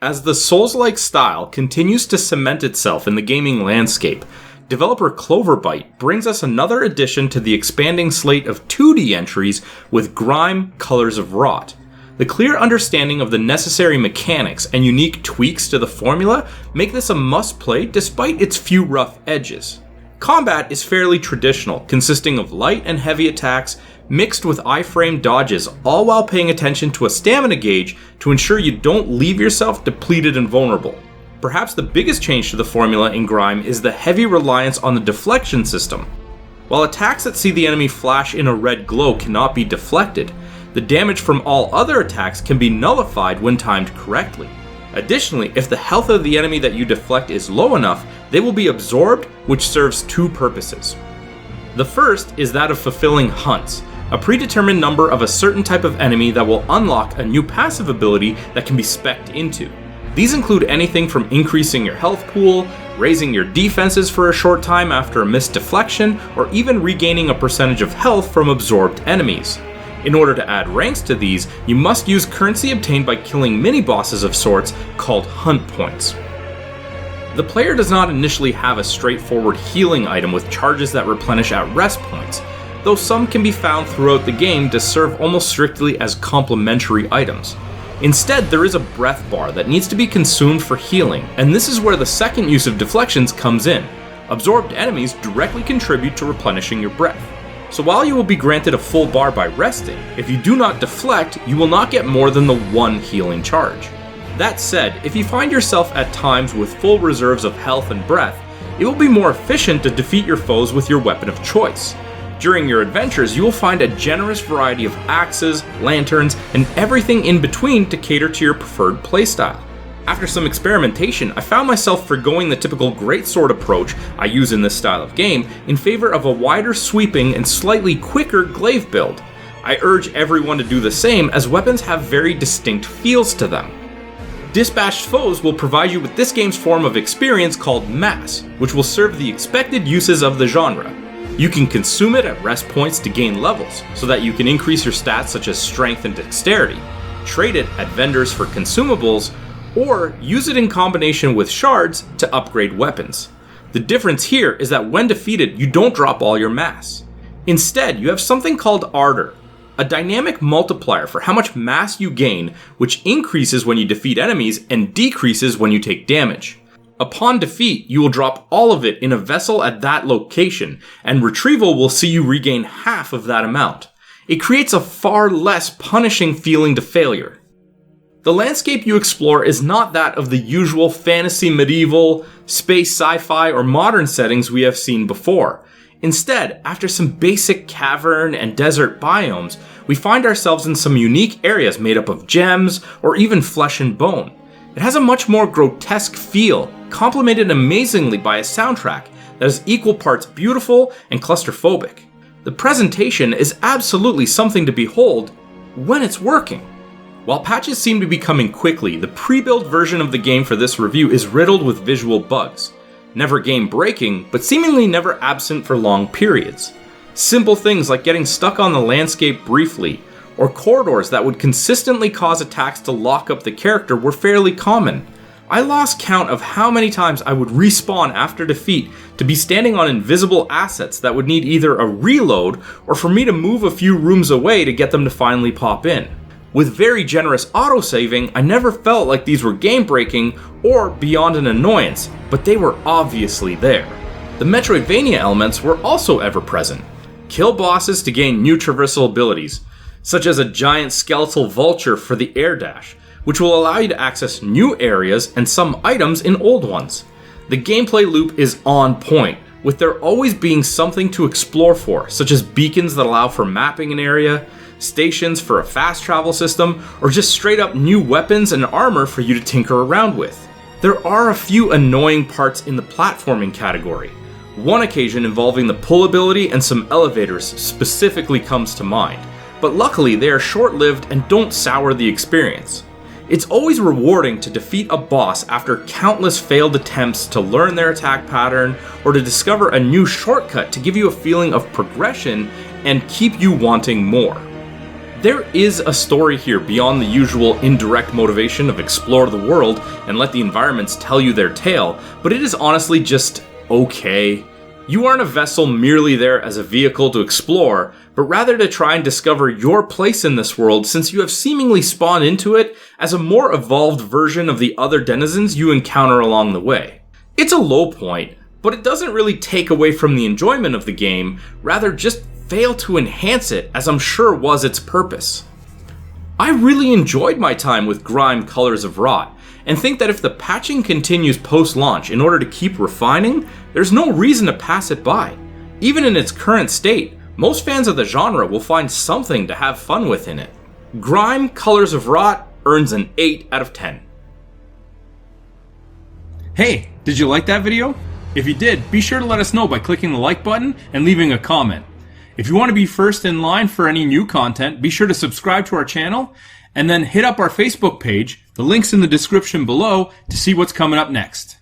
As the Souls-like style continues to cement itself in the gaming landscape, developer Clover brings us another addition to the expanding slate of 2D entries with Grime: Colors of Rot. The clear understanding of the necessary mechanics and unique tweaks to the formula make this a must-play despite its few rough edges. Combat is fairly traditional, consisting of light and heavy attacks mixed with iframe dodges, all while paying attention to a stamina gauge to ensure you don't leave yourself depleted and vulnerable. Perhaps the biggest change to the formula in Grime is the heavy reliance on the deflection system. While attacks that see the enemy flash in a red glow cannot be deflected, the damage from all other attacks can be nullified when timed correctly. Additionally, if the health of the enemy that you deflect is low enough, they will be absorbed, which serves two purposes. The first is that of fulfilling hunts, a predetermined number of a certain type of enemy that will unlock a new passive ability that can be specced into. These include anything from increasing your health pool, raising your defenses for a short time after a missed deflection, or even regaining a percentage of health from absorbed enemies. In order to add ranks to these, you must use currency obtained by killing mini-bosses of sorts called hunt points. The player does not initially have a straightforward healing item with charges that replenish at rest points, though some can be found throughout the game to serve almost strictly as complementary items. Instead, there is a breath bar that needs to be consumed for healing, and this is where the second use of deflections comes in. Absorbed enemies directly contribute to replenishing your breath. So while you will be granted a full bar by resting, if you do not deflect, you will not get more than the one healing charge. That said, if you find yourself at times with full reserves of health and breath, it will be more efficient to defeat your foes with your weapon of choice. During your adventures, you will find a generous variety of axes, lanterns, and everything in between to cater to your preferred playstyle. After some experimentation, I found myself forgoing the typical greatsword approach I use in this style of game in favor of a wider sweeping and slightly quicker glaive build. I urge everyone to do the same, as weapons have very distinct feels to them. Dispatched foes will provide you with this game's form of experience called mass, which will serve the expected uses of the genre. You can consume it at rest points to gain levels, so that you can increase your stats such as strength and dexterity, trade it at vendors for consumables, or use it in combination with shards to upgrade weapons. The difference here is that when defeated, you don't drop all your mass. Instead, you have something called Ardor, a dynamic multiplier for how much mass you gain, which increases when you defeat enemies and decreases when you take damage. Upon defeat, you will drop all of it in a vessel at that location, and retrieval will see you regain half of that amount. It creates a far less punishing feeling to failure. The landscape you explore is not that of the usual fantasy, medieval, space, sci-fi, or modern settings we have seen before. Instead, after some basic cavern and desert biomes, we find ourselves in some unique areas made up of gems or even flesh and bone. It has a much more grotesque feel, complemented amazingly by a soundtrack that is equal parts beautiful and claustrophobic. The presentation is absolutely something to behold when it's working. While patches seem to be coming quickly, the pre-built version of the game for this review is riddled with visual bugs. Never game-breaking, but seemingly never absent for long periods. Simple things like getting stuck on the landscape briefly, or corridors that would consistently cause attacks to lock up the character were fairly common. I lost count of how many times I would respawn after defeat to be standing on invisible assets that would need either a reload or for me to move a few rooms away to get them to finally pop in. With very generous autosaving, I never felt like these were game-breaking or beyond an annoyance, but they were obviously there. The Metroidvania elements were also ever present. Kill bosses to gain new traversal abilities, such as a giant skeletal vulture for the air dash, which will allow you to access new areas and some items in old ones. The gameplay loop is on point, with there always being something to explore for, such as beacons that allow for mapping an area, stations for a fast travel system, or just straight up new weapons and armor for you to tinker around with. There are a few annoying parts in the platforming category. One occasion involving the pull ability and some elevators specifically comes to mind, but luckily they are short-lived and don't sour the experience. It's always rewarding to defeat a boss after countless failed attempts to learn their attack pattern or to discover a new shortcut to give you a feeling of progression and keep you wanting more. There is a story here beyond the usual indirect motivation of explore the world and let the environments tell you their tale, but it is honestly just okay. You aren't a vessel merely there as a vehicle to explore, but rather to try and discover your place in this world since you have seemingly spawned into it as a more evolved version of the other denizens you encounter along the way. It's a low point, but it doesn't really take away from the enjoyment of the game, rather just fail to enhance it, as I'm sure was its purpose. I really enjoyed my time with Grime Colors of Rot, and think that if the patching continues post-launch in order to keep refining, there's no reason to pass it by. Even in its current state, most fans of the genre will find something to have fun with in it. Grime Colors of Rot earns an 8 out of 10. Hey, did you like that video? If you did, be sure to let us know by clicking the like button and leaving a comment. If you want to be first in line for any new content, be sure to subscribe to our channel and then hit up our Facebook page. The link's in the description below to see what's coming up next.